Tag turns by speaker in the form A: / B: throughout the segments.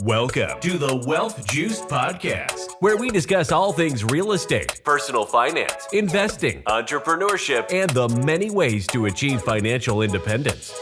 A: Welcome to the Wealth Juice Podcast, where we discuss all things real estate, personal finance, investing, entrepreneurship, and the many ways to achieve financial independence.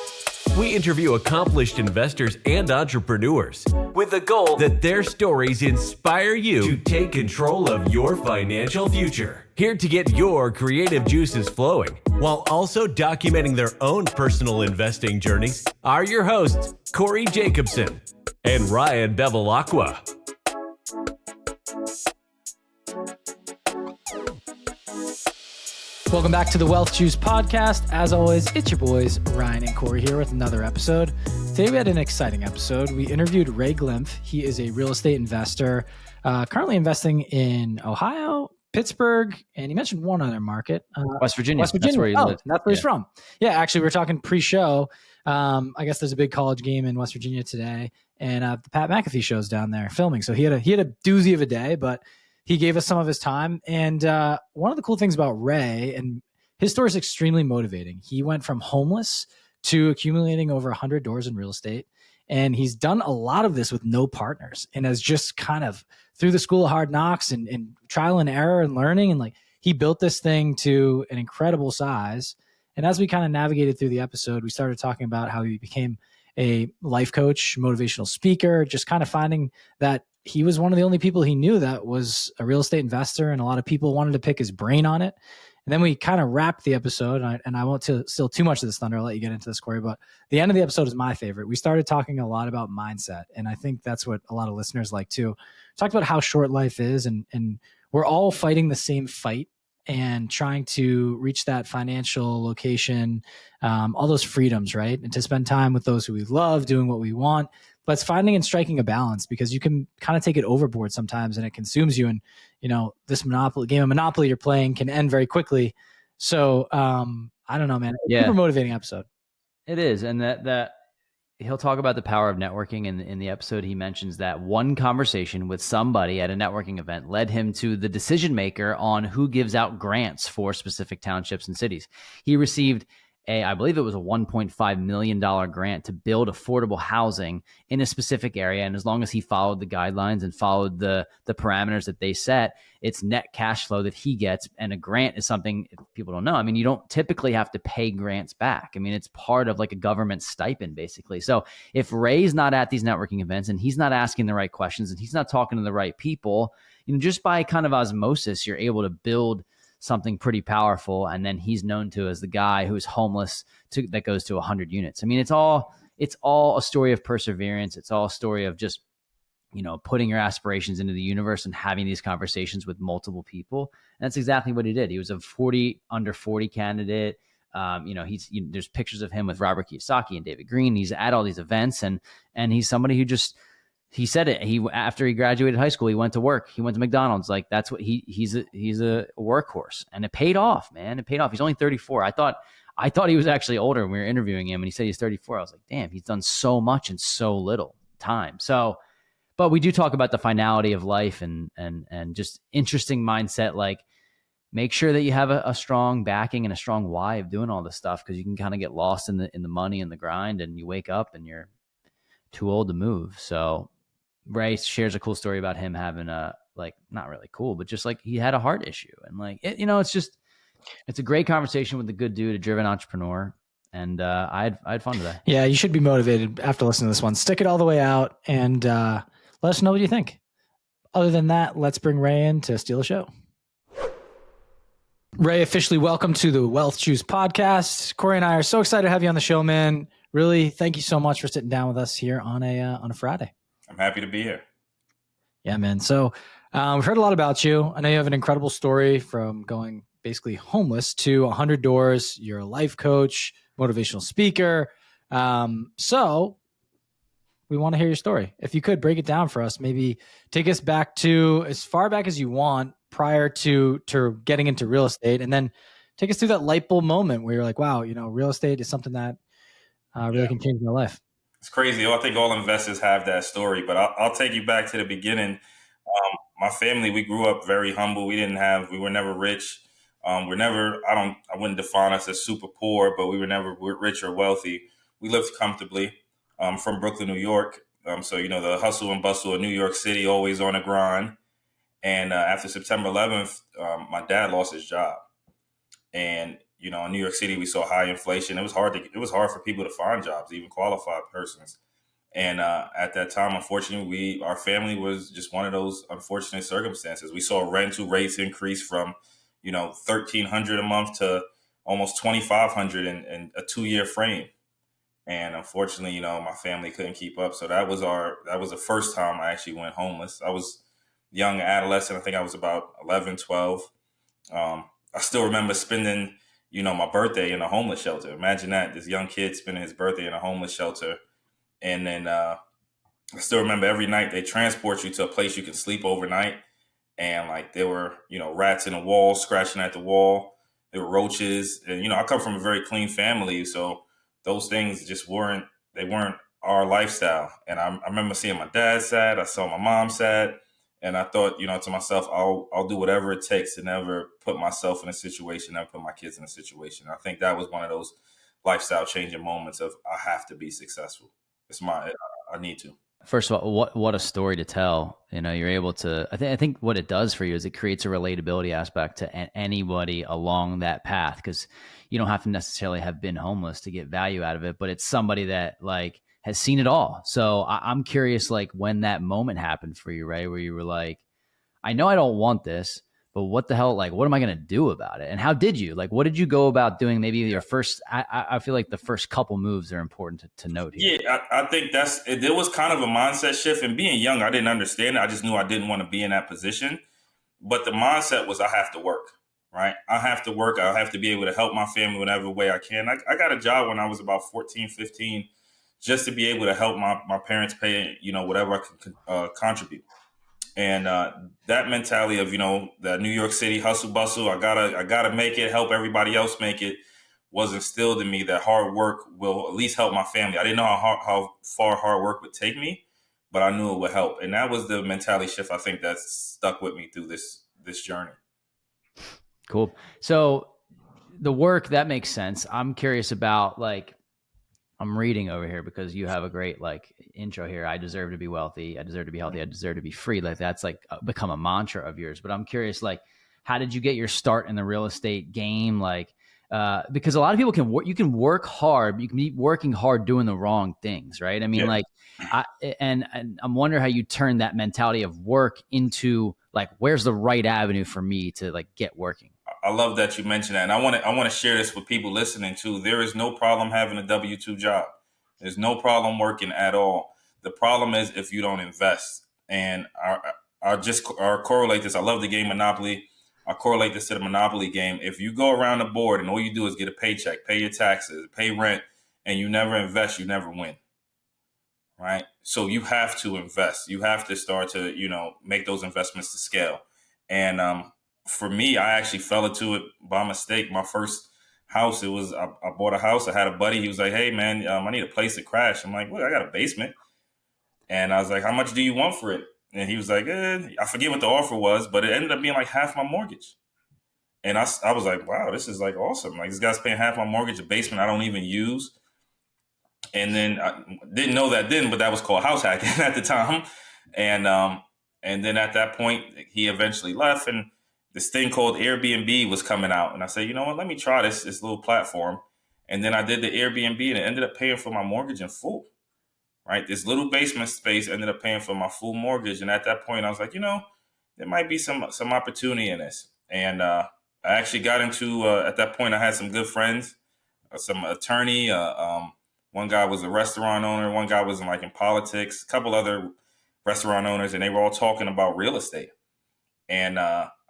A: We interview accomplished investors and entrepreneurs with the goal that their stories inspire you to take control of your financial future. Here to get your creative juices flowing while also documenting their own personal investing journeys are your hosts, Corey Jacobson and Ryan Bevilacqua.
B: Welcome back to the Wealth Juice Podcast. As always, it's your boys, Ryan and Corey, here with another episode. Today we had an exciting episode. We interviewed Ray Glymph. He is a real estate investor, currently investing in Ohio, Pittsburgh, and he mentioned one other market.
C: West Virginia.
B: That's where he lives. That's where he's from. Yeah, actually, we were talking pre-show. I guess there's a big college game in West Virginia today, and the Pat McAfee show's down there filming. So he had a doozy of a day, but he gave us some of his time. And one of the cool things about Ray, and his story is extremely motivating. He went from homeless to accumulating over 100 doors in real estate. And he's done a lot of this with no partners and has just kind of through the school of hard knocks and trial and error and learning. And like he built this thing to an incredible size. And as we kind of navigated through the episode, we started talking about how he became a life coach, motivational speaker, just kind of finding that he was one of the only people he knew that was a real estate investor, and a lot of people wanted to pick his brain on it. And then we kind of wrapped the episode, and I won't steal too much of this thunder. I'll let you get into this, Corey, but the end of the episode is my favorite. We started talking a lot about mindset, and I think that's what a lot of listeners like too. We talked about how short life is, and we're all fighting the same fight and trying to reach that financial location, all those freedoms, right? And to spend time with those who we love, doing what we want. But it's finding and striking a balance, because you can kind of take it overboard sometimes and it consumes you. And, this game of Monopoly you're playing can end very quickly. So I don't know, man. It's a super motivating episode.
C: It is. And that he'll talk about the power of networking. And in the episode, he mentions that one conversation with somebody at a networking event led him to the decision maker on who gives out grants for specific townships and cities. He received I believe it was a $1.5 million grant to build affordable housing in a specific area. And as long as he followed the guidelines and followed the parameters that they set, it's net cash flow that he gets. And a grant is something people don't know. I mean, you don't typically have to pay grants back. I mean, it's part of like a government stipend, basically. So if Ray's not at these networking events and he's not asking the right questions and he's not talking to the right people, just by kind of osmosis, you're able to build something pretty powerful. And then he's known to as the guy who's homeless that goes to 100 units. I mean, it's all a story of perseverance. It's all a story of just, putting your aspirations into the universe and having these conversations with multiple people. And that's exactly what he did. He was a under 40 candidate. There's pictures of him with Robert Kiyosaki and David Green. He's at all these events, and he's somebody who he said it. After he graduated high school, he went to work. He went to McDonald's. Like that's what he's a workhorse, and it paid off, man. It paid off. He's only 34. I thought he was actually older when we were interviewing him, and he said he's 34. I was like, damn, he's done so much in so little time. So, but we do talk about the finality of life and just interesting mindset. Like, make sure that you have a strong backing and a strong why of doing all this stuff, because you can kind of get lost in the money and the grind, and you wake up and you're too old to move. So Ray shares a cool story about him having not really cool, but just like he had a heart issue, and it's a great conversation with a good dude, a driven entrepreneur. And I had fun today.
B: Yeah, you should be motivated after listening to this one. Stick it all the way out and let us know what you think. Other than that, let's bring Ray in to steal the show. Ray, officially welcome to the Wealth Juice Podcast. Corey and I are so excited to have you on the show, man. Really, thank you so much for sitting down with us here on a Friday.
D: I'm happy to be here.
B: Yeah, man. So we've heard a lot about you. I know you have an incredible story from going basically homeless to 100 doors. You're a life coach, motivational speaker. So we want to hear your story. If you could break it down for us, maybe take us back to as far back as you want prior to getting into real estate, and then take us through that light bulb moment where you're like, wow, real estate is something that really can change my life.
D: It's crazy. I think all investors have that story, but I'll take you back to the beginning. My family, we grew up very humble. We were never rich. I wouldn't define us as super poor, but we were never rich or wealthy. We lived comfortably. From Brooklyn, New York. So, the hustle and bustle of New York City, always on the grind. And after September 11th, my dad lost his job. And, in New York City, we saw high inflation. It was hard for people to find jobs, even qualified persons. And at that time, unfortunately, our family was just one of those unfortunate circumstances. We saw rental rates increase from, $1,300 a month to almost $2,500 in a 2-year frame. And unfortunately, my family couldn't keep up. So that was the first time I actually went homeless. I was young adolescent. I think I was about 11, 12. I still remember spending, my birthday in a homeless shelter. Imagine that, this young kid spending his birthday in a homeless shelter. And then I still remember every night they transport you to a place you can sleep overnight. And like there were, rats in the wall, scratching at the wall. There were roaches. And, I come from a very clean family. So those things just weren't our lifestyle. And I remember seeing my dad sad. I saw my mom sad. And I thought, to myself, I'll do whatever it takes to never put myself in a situation, never put my kids in a situation. I think that was one of those lifestyle changing moments of I have to be successful. I need to.
C: First of all, what a story to tell. You're able to, I think what it does for you is it creates a relatability aspect to anybody along that path, because you don't have to necessarily have been homeless to get value out of it, but it's somebody that like has seen it all. So I'm curious, like when that moment happened for you, right? Where you were like, I know I don't want this, but what the hell, like, what am I going to do about it? And how did you, like, what did you go about doing? Maybe your first, I feel like the first couple moves are important to note here.
D: Yeah, I think there was kind of a mindset shift, and being young, I didn't understand it. I just knew I didn't want to be in that position. But the mindset was I have to work, right? I have to work. I have to be able to help my family whatever way I can. I got a job when I was about 14, 15, just to be able to help my parents pay, whatever I could contribute. And that mentality of, the New York City hustle bustle, I gotta make it, help everybody else make it, was instilled in me that hard work will at least help my family. I didn't know how far hard work would take me, but I knew it would help. And that was the mentality shift I think that stuck with me through this journey.
C: Cool. So the work, that makes sense. I'm curious about, like, I'm reading over here because you have a great like intro here. I deserve to be wealthy. I deserve to be healthy. I deserve to be free. Like that's like become a mantra of yours. But I'm curious, like, how did you get your start in the real estate game? Like, because a lot of people can work. You can work hard. But you can be working hard doing the wrong things, right? I mean, like, and I'm wondering how you turn that mentality of work into like, where's the right avenue for me to like get working?
D: I love that you mentioned that. And I want to share this with people listening too. There is no problem having a W-2 job. There's no problem working at all. The problem is if you don't invest. And I'll correlate this. I love the game Monopoly. I correlate this to the Monopoly game. If you go around the board and all you do is get a paycheck, pay your taxes, pay rent, and you never invest, you never win. Right? So you have to invest. You have to start to, make those investments to scale. And, for me, I actually fell into it by mistake. My first house, I bought a house. I had a buddy. He was like, hey, man, I need a place to crash. I'm like, well, I got a basement. And I was like, how much do you want for it? And he was like, I forget what the offer was, but it ended up being like half my mortgage. And I was like, wow, this is like awesome. Like this guy's paying half my mortgage, a basement I don't even use. And then I didn't know that then, but that was called house hacking at the time. And then at that point, he eventually left, and this thing called Airbnb was coming out. And I said, you know what, let me try this little platform. And then I did the Airbnb, and it ended up paying for my mortgage in full, right? This little basement space ended up paying for my full mortgage. And at that point, I was like, there might be some opportunity in this. And I actually got into, at that point, I had some good friends, some attorney. One guy was a restaurant owner. One guy was in politics, a couple other restaurant owners, and they were all talking about real estate. And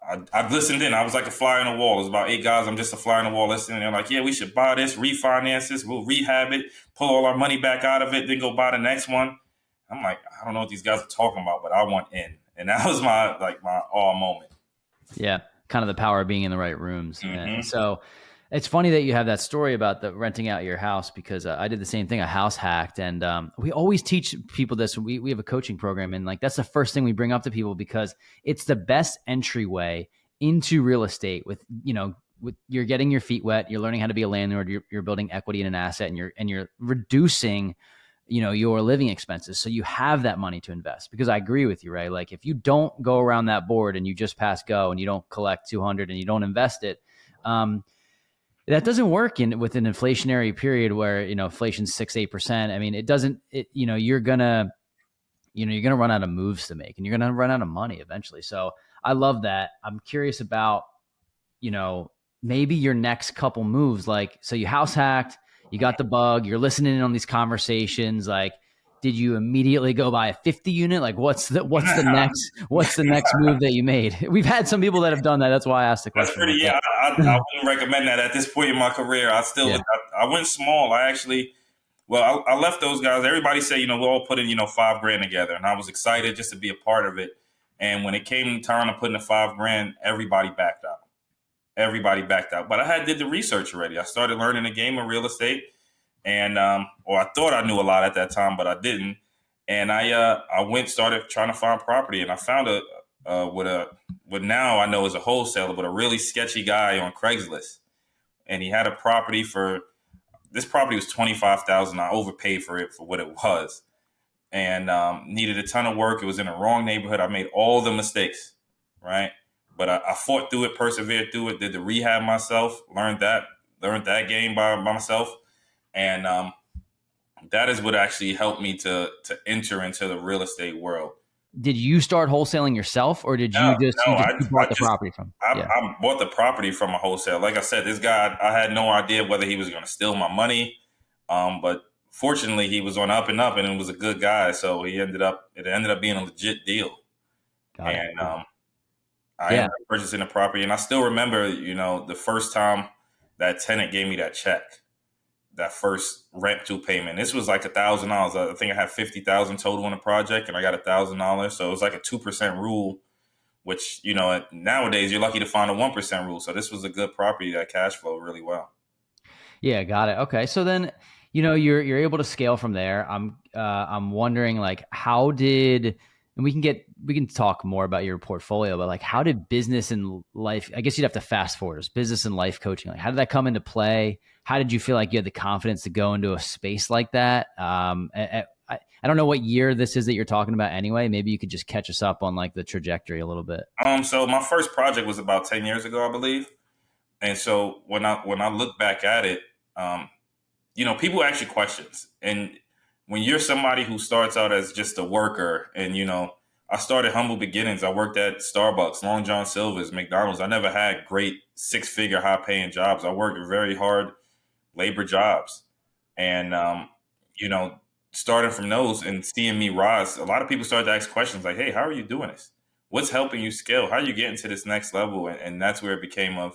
D: I listened in. I was like a fly on the wall. It was about 8 guys. I'm just a fly on the wall listening. They're like, yeah, we should buy this, refinance this. We'll rehab it, pull all our money back out of it, then go buy the next one. I'm like, I don't know what these guys are talking about, but I want in. And that was my awe moment. Yeah,
C: kind of the power of being in the right rooms.
D: Mm-hmm.
C: And so it's funny that you have that story about the renting out your house, because I did the same thing. I house hacked, and we always teach people this. We have a coaching program, and like that's the first thing we bring up to people, because it's the best entryway into real estate. With you're getting your feet wet, you're learning how to be a landlord, you're building equity in an asset, and you're reducing your living expenses. So you have that money to invest, because I agree with you, right? Like if you don't go around that board and you just pass go and you don't collect 200 and you don't invest it, that doesn't work with an inflationary period where, inflation's 6-8%. I mean, you're gonna run out of moves to make, and you're gonna run out of money eventually. So I love that. I'm curious about, maybe your next couple moves. Like, so you house hacked, you got the bug, you're listening in on these conversations. Like, did you immediately go buy a 50 unit? Like, what's the next move that you made? We've had some people that have done that. That's why I asked the question.
D: That's pretty, yeah. I wouldn't recommend that at this point in my career. I went small. I left those guys. Everybody said, we all put in, $5,000 together. And I was excited just to be a part of it. And when it came time to put in the $5,000, everybody backed out. But I did the research already. I started learning the game of real estate. And, I thought I knew a lot at that time, but I didn't. And I started trying to find property, and I found what now I know is a wholesaler, but a really sketchy guy on Craigslist. And he had a property this property was $25,000. I overpaid for it for what it was, and needed a ton of work. It was in the wrong neighborhood. I made all the mistakes, right? But I fought through it, persevered through it, did the rehab myself, learned that game by myself. And that is what actually helped me to enter into the real estate world.
C: Did you start wholesaling yourself, or did you just bought the property from?
D: I bought the property from a wholesaler. Like I said, this guy, I had no idea whether he was going to steal my money. But fortunately, he was on up and up, and it was a good guy. So it ended up being a legit deal. I ended up purchasing the property. And I still remember, the first time that tenant gave me that check, that first rent to payment. This was like $1,000. I think I had $50,000 total on the project, and I got $1,000. So it was like a 2% rule, which, nowadays you're lucky to find a 1% rule. So this was a good property that cash flowed really well.
C: Yeah, got it. Okay. So then, you're able to scale from there. I'm wondering, like, and we can talk more about your portfolio, but like, how did business and life, I guess you'd have to fast forward, business and life coaching, like, how did that come into play? How did you feel like you had the confidence to go into a space like that? I don't know what year this is that you're talking about anyway. Maybe you could just catch us up on like the trajectory a little bit.
D: So my first project was about 10 years ago, I believe. And so when I look back at it, people ask you questions. And when you're somebody who starts out as just a worker, and, I started humble beginnings. I worked at Starbucks, Long John Silver's, McDonald's. I never had great 6-figure high paying jobs. I worked very hard labor jobs. And, starting from those and seeing me rise, a lot of people started to ask questions like, hey, how are you doing this? What's helping you scale? How are you getting to this next level? And that's where it became I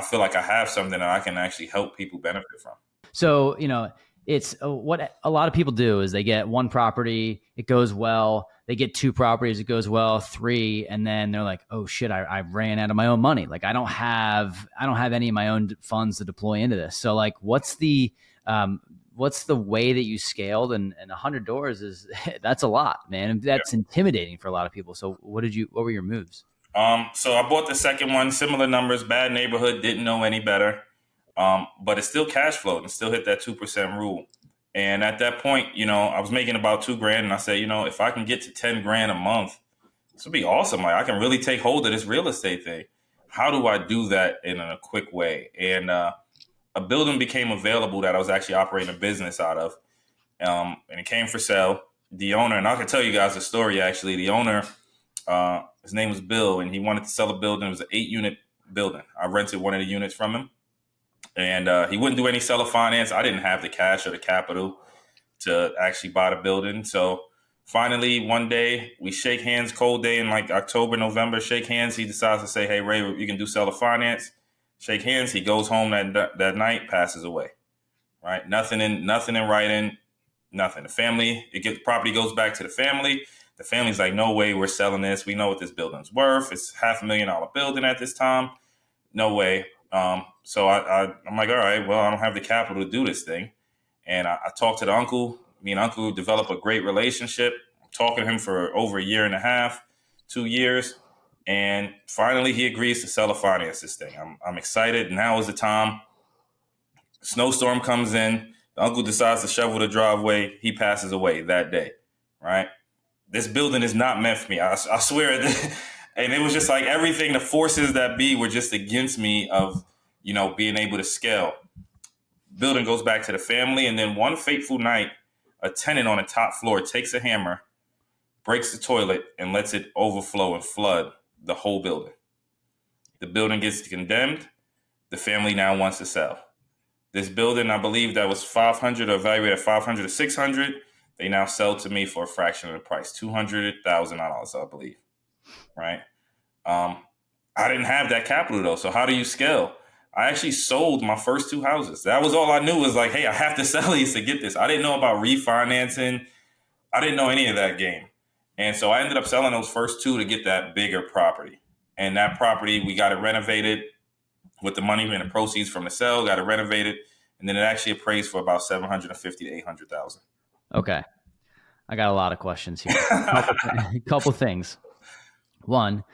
D: feel like I have something that I can actually help people benefit from.
C: So, it's what a lot of people do is they get one property, it goes well. They get 2 properties, it goes well, 3, and then they're like, "Oh shit, I ran out of my own money. Like I don't have any of my own funds to deploy into this." So, like, what's the way that you scaled? And 100 doors that's a lot, man. And that's intimidating for a lot of people. So, what were your moves?
D: So I bought the second one, similar numbers, bad neighborhood, didn't know any better. But it still cash flowed and still hit that 2% rule. And at that point, I was making about $2,000, and I said, if I can get to $10,000 a month, this would be awesome. Like I can really take hold of this real estate thing. How do I do that in a quick way? And a building became available that I was actually operating a business out of. And it came for sale. The owner, and I can tell you guys a story, actually. The owner, his name was Bill, and he wanted to sell a building. It was an 8-unit building. I rented one of the units from him. And he wouldn't do any seller finance. I didn't have the cash or the capital to actually buy the building. So finally, one day, we shake hands, cold day in like October, November, shake hands. He decides to say, hey, Ray, you can do seller finance. Shake hands. He goes home that night, passes away. Right? Nothing in writing, nothing. The property goes back to the family. The family's like, no way we're selling this. We know what this building's worth. It's $500,000 building at this time. No way. So I'm like, all right, well, I don't have the capital to do this thing. And I talked to the uncle. Me and uncle developed a great relationship. I'm talking to him for over 1.5 years, 2 years. And finally, he agrees to sell or finance this thing. I'm excited. Now is the time. Snowstorm comes in. The uncle decides to shovel the driveway. He passes away that day, right? This building is not meant for me. I swear. And it was just like everything, the forces that be were just against me of, being able to scale. Building goes back to the family. And then one fateful night, a tenant on the top floor takes a hammer, breaks the toilet, and lets it overflow and flood the whole building. The building gets condemned. The family now wants to sell. This building, I believe that was 500 or valued at 500 or 600. They now sell to me for a fraction of the price, $200,000, I believe. Right. I didn't have that capital though. So how do you scale? I actually sold my first 2 houses. That was all I knew was like, hey, I have to sell these to get this. I didn't know about refinancing. I didn't know any of that game. And so I ended up selling those first 2 to get that bigger property. And that property, we got it renovated with the money and the proceeds from the sale, got it renovated. And then it actually appraised for about $750,000 to $800,000.
C: Okay. I got a lot of questions here. Couple things. One,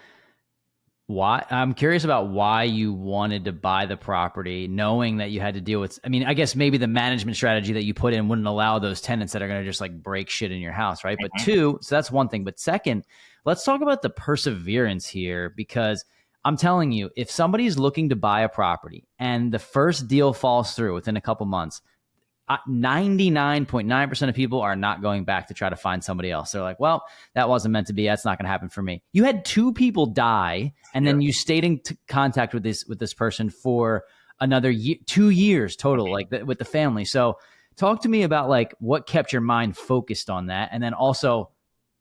C: why? I'm curious about why you wanted to buy the property, knowing that you had to deal with. I mean, I guess maybe the management strategy that you put in wouldn't allow those tenants that are going to just like break shit in your house, right? But 2, so that's one thing. But second, let's talk about the perseverance here, because I'm telling you, if somebody's looking to buy a property and the first deal falls through within a couple months, 99.9% of people are not going back to try to find somebody else. They're like, well, that wasn't meant to be. That's not going to happen for me. You had 2 people die, and then you stayed in contact with this person for another 2 years total, like with the family. So talk to me about like what kept your mind focused on that. And then also,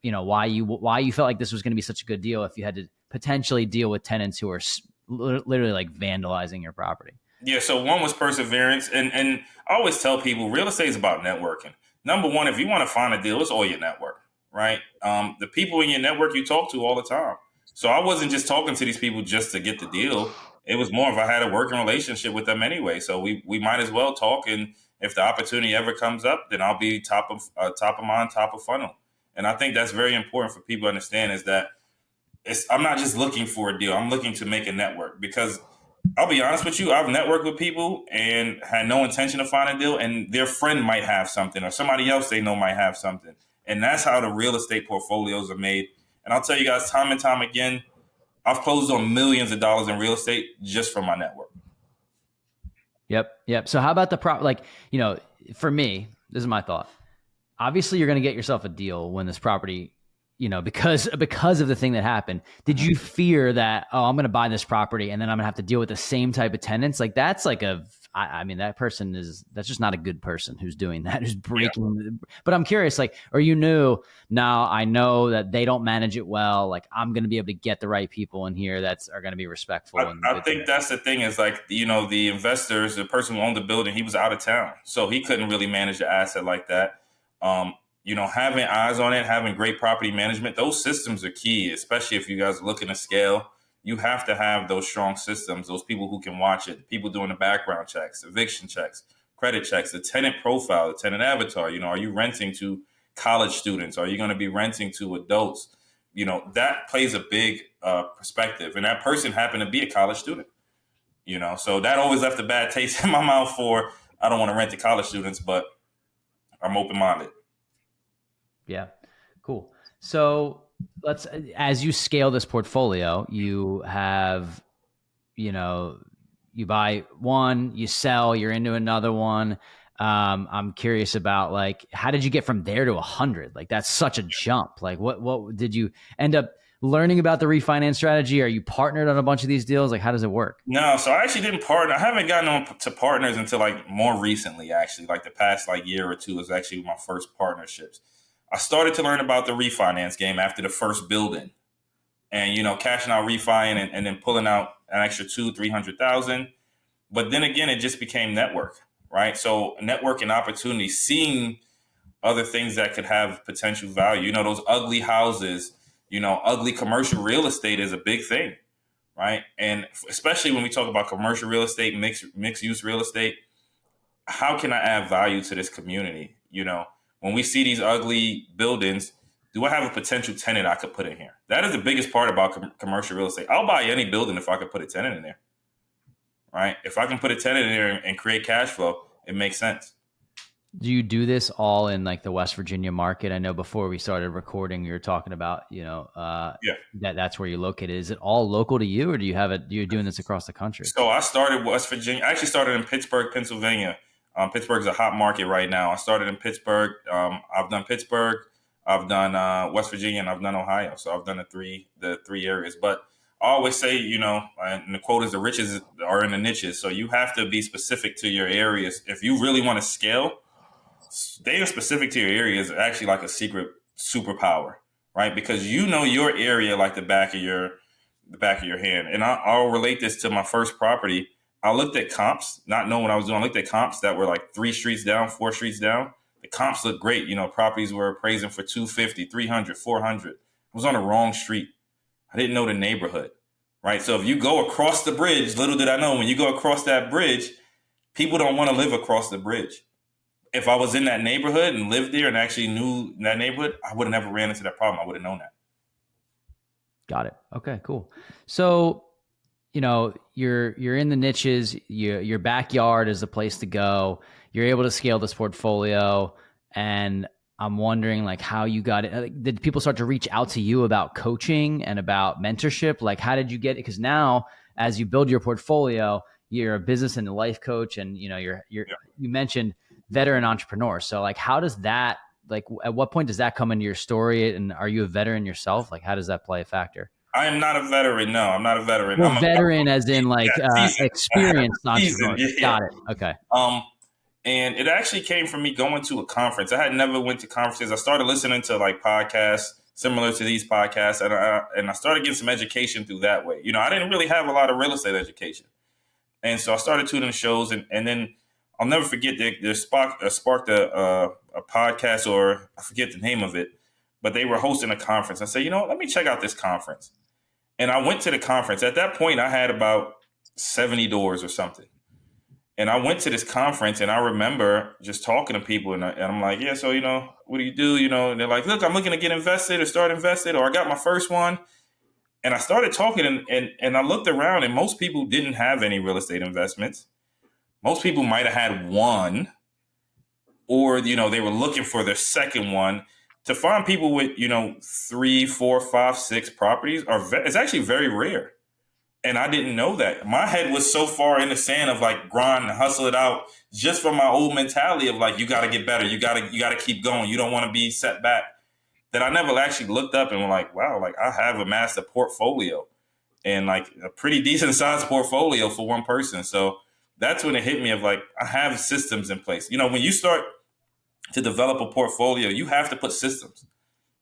C: why you felt like this was going to be such a good deal if you had to potentially deal with tenants who are literally like vandalizing your property.
D: Yeah, so one was perseverance. And I always tell people real estate is about networking. Number one, if you want to find a deal, it's all your network, right? The people in your network you talk to all the time. So I wasn't just talking to these people just to get the deal. It was more of I had a working relationship with them anyway. So we might as well talk. And if the opportunity ever comes up, then I'll be top of mind, top of funnel. And I think that's very important for people to understand is that I'm not just looking for a deal. I'm looking to make a network because I'll be honest with you. I've networked with people and had no intention to find a deal, and their friend might have something or somebody else they know might have something. And that's how the real estate portfolios are made. And I'll tell you guys time and time again, I've closed on millions of dollars in real estate just from my network.
C: Yep. So how about for me, this is my thought. Obviously, you're going to get yourself a deal when this property, because of the thing that happened. Did you fear that, I'm going to buy this property and then I'm going to have to deal with the same type of tenants? Like that's like that's just not a good person who's doing that, who's breaking. Yeah. But I'm curious, or now I know that they don't manage it well. Like I'm going to be able to get the right people in here that are going to be respectful.
D: I think that's the thing is the investors, the person who owned the building, he was out of town. So he couldn't really manage the asset like that. Having eyes on it, having great property management, those systems are key, especially if you guys are looking to scale. You have to have those strong systems, those people who can watch it, people doing the background checks, eviction checks, credit checks, the tenant profile, the tenant avatar. Are you renting to college students? Are you going to be renting to adults? That plays a big perspective. And that person happened to be a college student, so that always left a bad taste in my mouth for, I don't want to rent to college students, but I'm open-minded.
C: Yeah, cool. So as you scale this portfolio, you have, you buy one, you sell, you're into another one. I'm curious about how did you get from there to 100? That's such a jump. What did you end up learning about the refinance strategy? Are you partnered on a bunch of these deals? How does it work?
D: No, so I actually didn't partner. I haven't gotten on to partners until more recently, actually. The past year or two was actually my first partnerships. I started to learn about the refinance game after the first building and, cashing out refi and then pulling out an extra $200,000-$300,000. But then again, it just became network, right? So networking opportunities, seeing other things that could have potential value, those ugly houses, ugly commercial real estate is a big thing, right? And especially when we talk about commercial real estate, mixed use real estate, how can I add value to this community? When we see these ugly buildings, do I have a potential tenant I could put in here? That is the biggest part about commercial real estate. I'll buy any building if I could put a tenant in there, right? If I can put a tenant in there and create cash flow, it makes sense.
C: Do you do this all in like the West Virginia market? I know before we started recording, you were talking about, that's where you're located. Is it all local to you, or you're doing this across the country?
D: So I started West Virginia. I actually started in Pittsburgh, Pennsylvania. Pittsburgh's a hot market right now. I started in Pittsburgh. I've done Pittsburgh, I've done West Virginia, and I've done Ohio. So I've done the three areas. But I always say, and the quote is the riches are in the niches. So you have to be specific to your areas. If you really want to scale, staying specific to your area is actually like a secret superpower, right? Because your area like the back of your hand. And I'll relate this to my first property. I looked at comps, not knowing what I was doing. I looked at comps that were like 3 streets down, 4 streets down. The comps looked great. Properties were appraising for 250, 300, 400. I was on the wrong street. I didn't know the neighborhood, right? So if you go across the bridge, little did I know, when you go across that bridge, people don't want to live across the bridge. If I was in that neighborhood and lived there and actually knew that neighborhood, I would have never ran into that problem. I would have known that.
C: Got it. Okay, cool. So, you're in the niches, your backyard is the place to go. You're able to scale this portfolio. And I'm wondering like how you got it. Did people start to reach out to you about coaching and about mentorship? Like, how did you get it? Because now as you build your portfolio, you're a business and a life coach, and you mentioned veteran entrepreneur. So like, how does that, like, at what point does that come into your story? And are you a veteran yourself? Like, how does that play a factor?
D: I am not a veteran. No, I'm not a veteran.
C: Well,
D: I'm
C: veteran as in like experienced entrepreneur.
D: Yeah.
C: Got it. Okay.
D: And it actually came from me going to a conference. I had never went to conferences. I started listening to like podcasts similar to these podcasts, and I started getting some education through that way. I didn't really have a lot of real estate education, and so I started tuning shows, and then I'll never forget there sparked a podcast, or I forget the name of it, but they were hosting a conference. I said, let me check out this conference. And I went to the conference. At that point, I had about 70 doors or something. And I went to this conference, and I remember just talking to people, and I'm like, yeah, so, what do you do? And they're like, look, I'm looking to get invested or start invested, or I got my first one. And I started talking, and I looked around, and most people didn't have any real estate investments. Most people might have had one, or, they were looking for their second one. To find people with, 3, 4, 5, 6 properties it's actually very rare. And I didn't know that. My head was so far in the sand of like grind and hustle it out, just from my old mentality of like, you got to get better. You got to keep going. You don't want to be set back, that I never actually looked up and were like, wow, like I have amassed a portfolio, and like a pretty decent sized portfolio for one person. So that's when it hit me of like, I have systems in place. When you start to develop a portfolio, you have to put systems,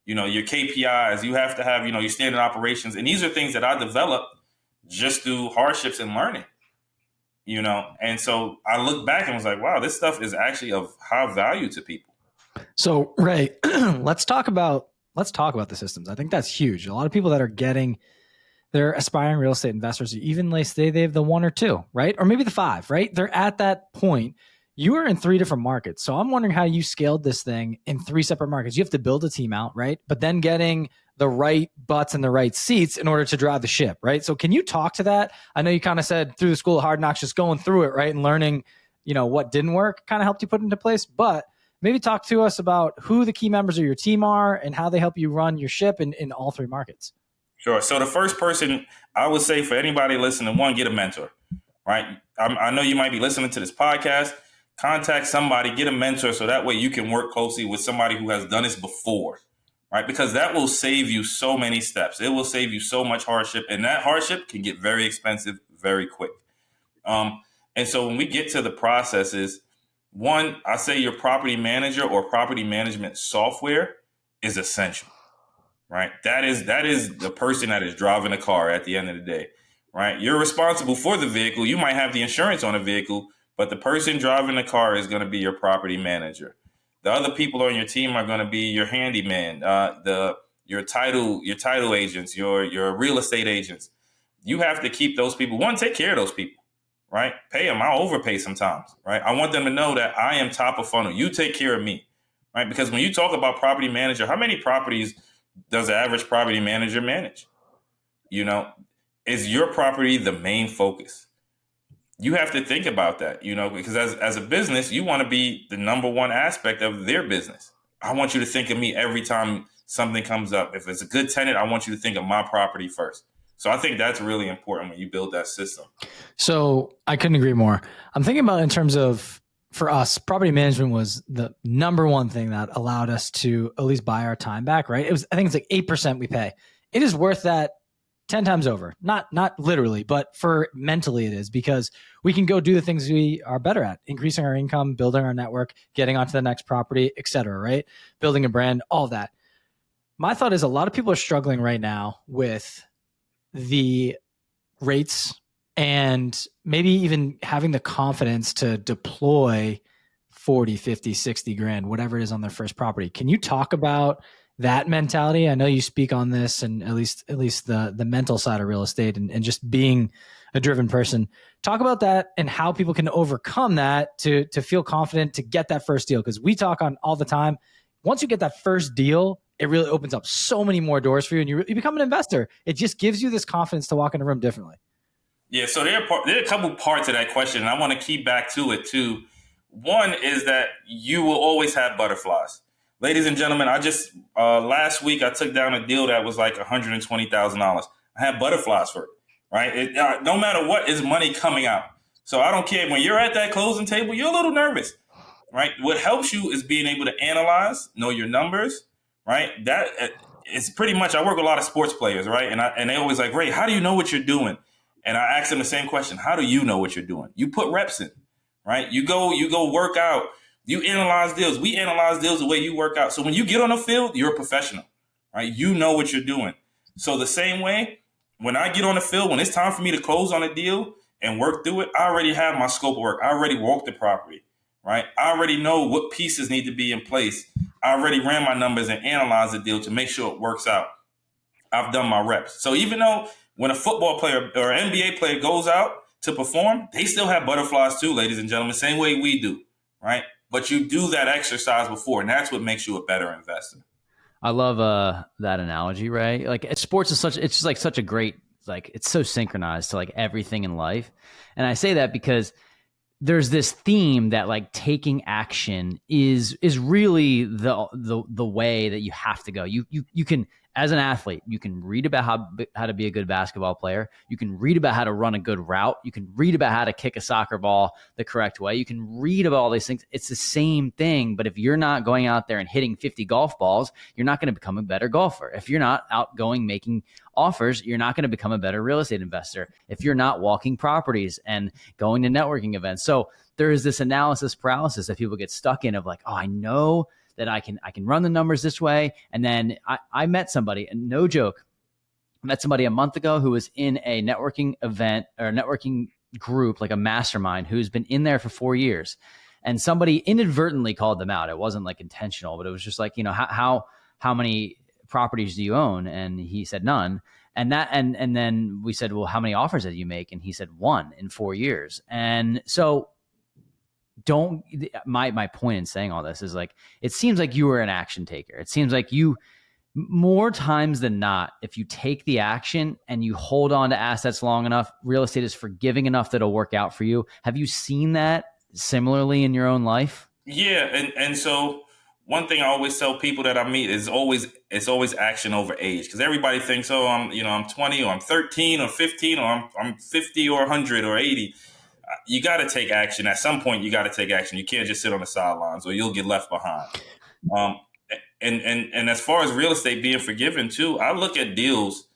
D: your KPIs, you have to have, your standard operations. And these are things that I developed just through hardships and learning, and so I look back and was like, wow, this stuff is actually of high value to people.
B: So Ray, let's talk about the systems. I think that's huge. A lot of people that are they're aspiring real estate investors, even they say they have the 1 or 2, right? Or maybe the 5, right? They're at that point. You are in 3 different markets. So I'm wondering how you scaled this thing in 3 separate markets. You have to build a team out, right? But then getting the right butts and the right seats in order to drive the ship, right? So can you talk to that? I know you kind of said through the school of hard knocks, just going through it, right? And learning, what didn't work kind of helped you put into place. But maybe talk to us about who the key members of your team are and how they help you run your ship in all 3 markets.
D: Sure. So the first person I would say for anybody listening, one, get a mentor, right? I know you might be listening to this podcast. Contact somebody, get a mentor, so that way you can work closely with somebody who has done this before, right? Because that will save you so many steps. It will save you so much hardship, and that hardship can get very expensive very quick. And so when we get to the processes, one, I say your property manager or property management software is essential, right? That is the person that is driving the car at the end of the day, right? You're responsible for the vehicle. You might have the insurance on the vehicle, but the person driving the car is going to be your property manager. The other people on your team are going to be your handyman, your title agents, your real estate agents. You have to keep those people. One, take care of those people, right? Pay them. I'll overpay sometimes, right? I want them to know that I am top of funnel. You take care of me, right? Because when you talk about property manager, how many properties does the average property manager manage? Is your property the main focus? you have to think about that, because as a business, you want to be the number one aspect of their business. I want you to think of me every time something comes up. If it's a good tenant, I want you to think of my property first. So I think that's really important when you build that system.
B: So I couldn't agree more. I'm thinking about in terms of, for us, property management was the number one thing that allowed us to at least buy our time back, right? I think it's like 8% we pay. It is worth that 10 times over. Not literally, but for mentally it is, because we can go do the things we are better at, increasing our income, building our network, getting onto the next property, et cetera, right? Building a brand, all that. My thought is a lot of people are struggling right now with the rates and maybe even having the confidence to deploy 40, 50, 60 grand, whatever it is on their first property. Can you talk about that mentality? I know you speak on this, and at least the mental side of real estate and just being a driven person. Talk about that and how people can overcome that to feel confident to get that first deal. Because we talk on all the time. Once you get that first deal, it really opens up so many more doors for you, and you become an investor. It just gives you this confidence to walk in a room differently. Yeah,
D: so there are a couple parts of that question, and I want to keep back to it too. One is that you will always have butterflies. Ladies and gentlemen, I just last week I took down a deal that was like $120,000. I had butterflies for it, right? No matter what, is money coming out. So I don't care. When you're at that closing table, you're a little nervous, right? What helps you is being able to analyze, know your numbers, right? That it's pretty much, I work with a lot of sports players, right? And they always like, Ray, how do you know what you're doing? And I ask them the same question. How do you know what you're doing? You put reps in, right? You go work out. You analyze deals. We analyze deals the way you work out. So when you get on the field, you're a professional, right? You know what you're doing. So the same way, when I get on the field, when it's time for me to close on a deal and work through it, I already have my scope of work. I already walked the property, right? I already know what pieces need to be in place. I already ran my numbers and analyzed the deal to make sure it works out. I've done my reps. So even though when a football player or an NBA player goes out to perform, they still have butterflies too, ladies and gentlemen, same way we do, right? But you do that exercise before, and that's what makes you a better investor.
C: I love that analogy, Ray. Like sports is it's just like such a great, like it's so synchronized to like everything in life. And I say that because there's this theme that like taking action is really the way that you have to go. You can, as an athlete, you can read about how to be a good basketball player. You can read about how to run a good route. You can read about how to kick a soccer ball the correct way. You can read about all these things. It's the same thing, but if you're not going out there and hitting 50 golf balls, you're not going to become a better golfer. If you're not outgoing making offers, you're not going to become a better real estate investor. If you're not walking properties and going to networking events. So there is this analysis paralysis that people get stuck in of like, oh, I know that I can run the numbers this way. And then I met somebody, and no joke, I met somebody a month ago who was in a networking event or a networking group, like a mastermind, who's been in there for 4 years. And somebody inadvertently called them out. It wasn't like intentional, but it was just like, how many properties do you own? And he said none. And then we said, well, how many offers did you make? And he said 1 in 4 years. And so my point in saying all this is like, it seems like you were an action taker. It seems like you, more times than not, if you take the action and you hold on to assets long enough, real estate is forgiving enough that it'll work out for you. Have you seen that similarly in your own life?
D: Yeah. And so one thing I always tell people that I meet is it's always action over age. Because everybody thinks, oh, I'm 20 or I'm 13 or 15 or I'm 50 or 100 or 80. You got to take action. At some point, you got to take action. You can't just sit on the sidelines or you'll get left behind. And as far as real estate being forgiven too, I look at deals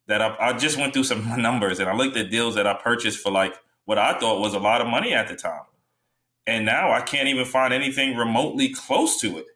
D: that I just went through some numbers, and I looked at deals that I purchased for like what I thought was a lot of money at the time. And now I can't even find anything remotely close to it.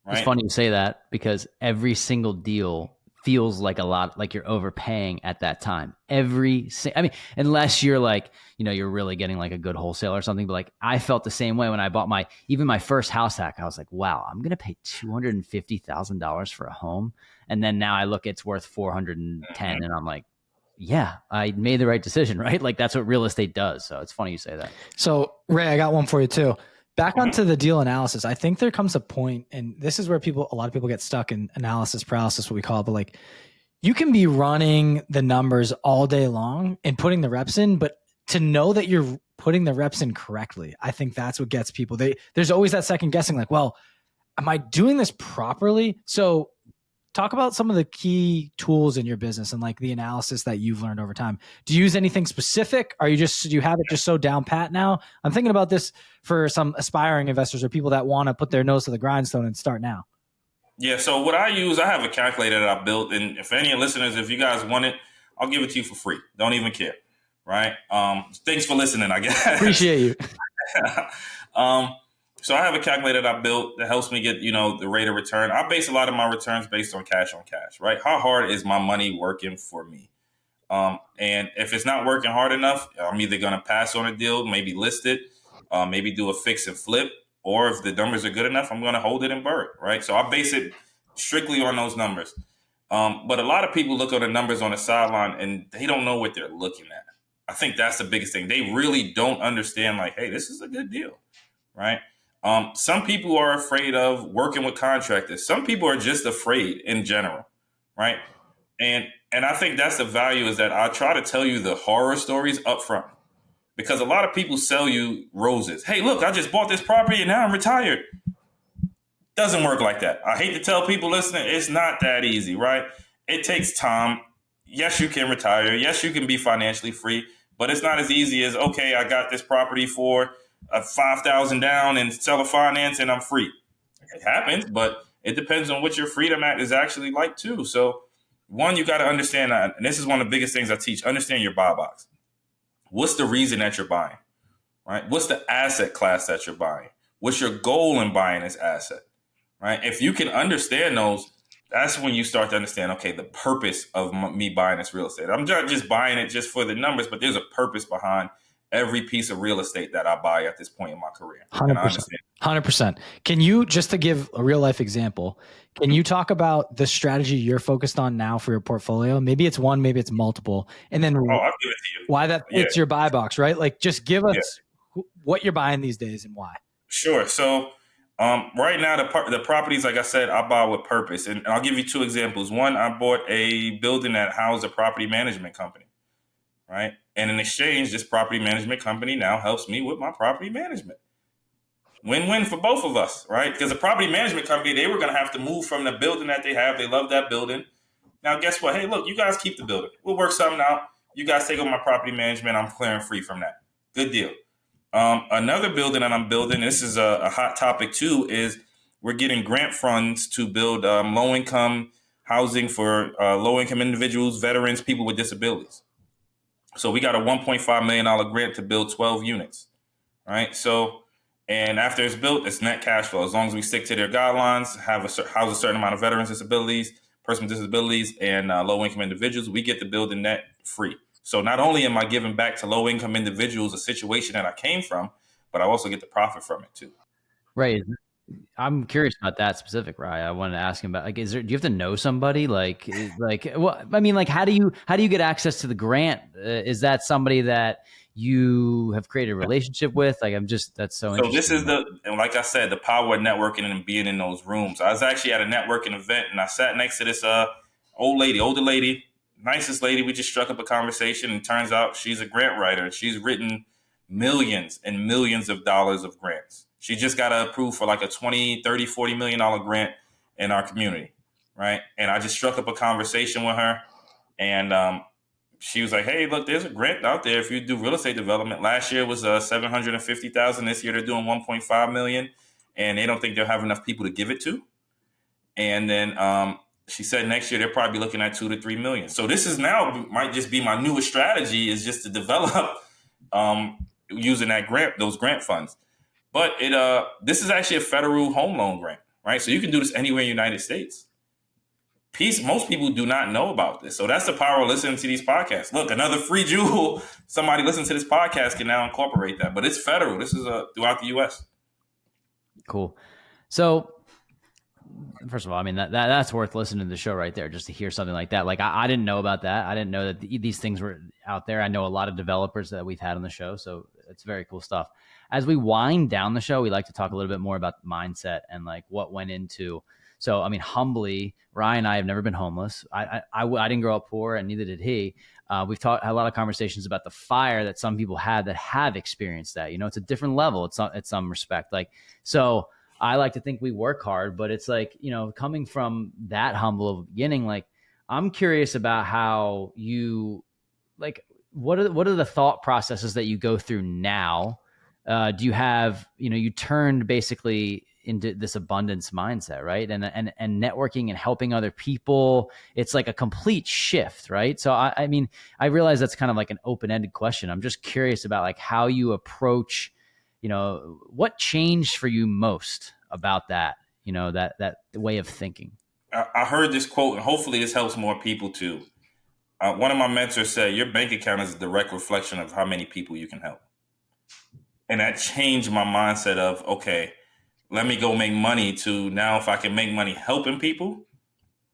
D: Right?
C: It's funny you say that because every single deal feels like a lot, like you're overpaying at that time. Unless you're like, you're really getting like a good wholesale or something. But like, I felt the same way when I bought even my first house hack. I was like, wow, I'm going to pay $250,000 for a home. And then now I look, it's worth 410. And I'm like, yeah, I made the right decision, right? Like that's what real estate does. So it's funny you say that.
B: So Ray, I got one for you too. Back onto the deal analysis. I think there comes a point, and this is where a lot of people get stuck in analysis paralysis, what we call it. But like, you can be running the numbers all day long and putting the reps in, but to know that you're putting the reps in correctly. I think that's what gets people. There's always that second guessing, like, well, am I doing this properly? So talk about some of the key tools in your business and like the analysis that you've learned over time. Do you use anything specific? Do you have it just so down pat now? I'm thinking about this for some aspiring investors or people that want to put their nose to the grindstone and start now.
D: Yeah. So what I use, I have a calculator that I built. And if any listeners, if you guys want it, I'll give it to you for free. Don't even care. Right. Thanks for listening, I guess.
B: Appreciate you.
D: So I have a calculator that I built that helps me get, the rate of return. I base a lot of my returns based on cash, right? How hard is my money working for me? And if it's not working hard enough, I'm either going to pass on a deal, maybe list it, maybe do a fix and flip, or if the numbers are good enough, I'm going to hold it and burn it, right? So I base it strictly on those numbers. But a lot of people look at the numbers on the sideline and they don't know what they're looking at. I think that's the biggest thing. They really don't understand, like, hey, this is a good deal, right? Some people are afraid of working with contractors. Some people are just afraid in general, right? And I think that's the value, is that I try to tell you the horror stories up front, because a lot of people sell you roses. Hey, look, I just bought this property and now I'm retired. Doesn't work like that. I hate to tell people listening, it's not that easy, right? It takes time. Yes, you can retire. Yes, you can be financially free, but it's not as easy as, okay, I got this property for $5,000 down and seller finance and I'm free. It happens, but it depends on what your freedom act is actually like too. So one, you got to understand that, and this is one of the biggest things I teach, understand your buy box. What's the reason that you're buying, right? What's the asset class that you're buying? What's your goal in buying this asset, right? If you can understand those, that's when you start to understand, okay, the purpose of me buying this real estate. I'm not just buying it just for the numbers, but there's a purpose behind every piece of real estate that I buy at this point in my career.
B: 100%. 100%. Can you, just to give a real life example, can you talk about the strategy you're focused on now for your portfolio? Maybe it's one, maybe it's multiple. And then
D: I'll give it to you.
B: Why that fits your buy box, right? Like, just give us what you're buying these days and why.
D: Sure. So right now, the properties, like I said, I buy with purpose. And I'll give you two examples. One, I bought a building that housed a property management company, right? And in exchange, this property management company now helps me with my property management. Win-win for both of us, right? Because the property management company, they were going to have to move from the building that they have. They love that building. Now, guess what? Hey, look, you guys keep the building. We'll work something out. You guys take over my property management. I'm clearing free from that. Good deal. Another building that I'm building, this is a hot topic too, is we're getting grant funds to build low-income housing for low-income individuals, veterans, people with disabilities. So we got a $1.5 million grant to build 12 units, right? So, and after it's built, it's net cash flow. As long as we stick to their guidelines, house a certain amount of veterans, disabilities, person with disabilities, and low-income individuals, we get the building net free. So not only am I giving back to low-income individuals a situation that I came from, but I also get the profit from it too.
C: Right. I'm curious about that specific, Ray. I wanted to ask him about, like, do you have to know somebody? Like, well, I mean, like, how do you get access to the grant? Is that somebody that you have created a relationship with? Like, that's so interesting.
D: So this is and like I said, the power of networking and being in those rooms. I was actually at a networking event and I sat next to this older lady, nicest lady. We just struck up a conversation, and turns out she's a grant writer. She's written millions and millions of dollars of grants. She just got approved for like a $20, $30, $40 million grant in our community, right? And I just struck up a conversation with her, and she was like, hey, look, there's a grant out there if you do real estate development. Last year was $750,000. This year they're doing $1.5 million, and they don't think they'll have enough people to give it to. And then she said next year they're probably looking at $2 to $3 million. So this is now might just be my newest strategy, is just to develop using those grant funds. But this is actually a federal home loan grant, right? So you can do this anywhere in the United States. Most people do not know about this. So that's the power of listening to these podcasts. Look, another free jewel. Somebody listening to this podcast can now incorporate that. But it's federal. This is throughout the U.S.
C: Cool. So first of all, I mean, that's worth listening to the show right there, just to hear something like that. Like, I didn't know about that. I didn't know that these things were out there. I know a lot of developers that we've had on the show, so it's very cool stuff. As we wind down the show, we like to talk a little bit more about mindset and like what went into So, I mean, humbly, Ryan and I have never been homeless. I didn't grow up poor, and neither did he. We've had a lot of conversations about the fire that some people have experienced that. It's a different level. It's some respect. Like, so I like to think we work hard, but it's like, coming from that humble of a beginning, like, I'm curious about how you, like, what are the thought processes that you go through now? Do you have, you turned basically into this abundance mindset, right? And networking and helping other people, it's like a complete shift, right? So I mean, I realize that's kind of like an open-ended question. I'm just curious about like how you approach, what changed for you most about that, that way of thinking.
D: I heard this quote, and hopefully this helps more people too. One of my mentors said, your bank account is a direct reflection of how many people you can help. And that changed my mindset of, okay, let me go make money, to now if I can make money helping people,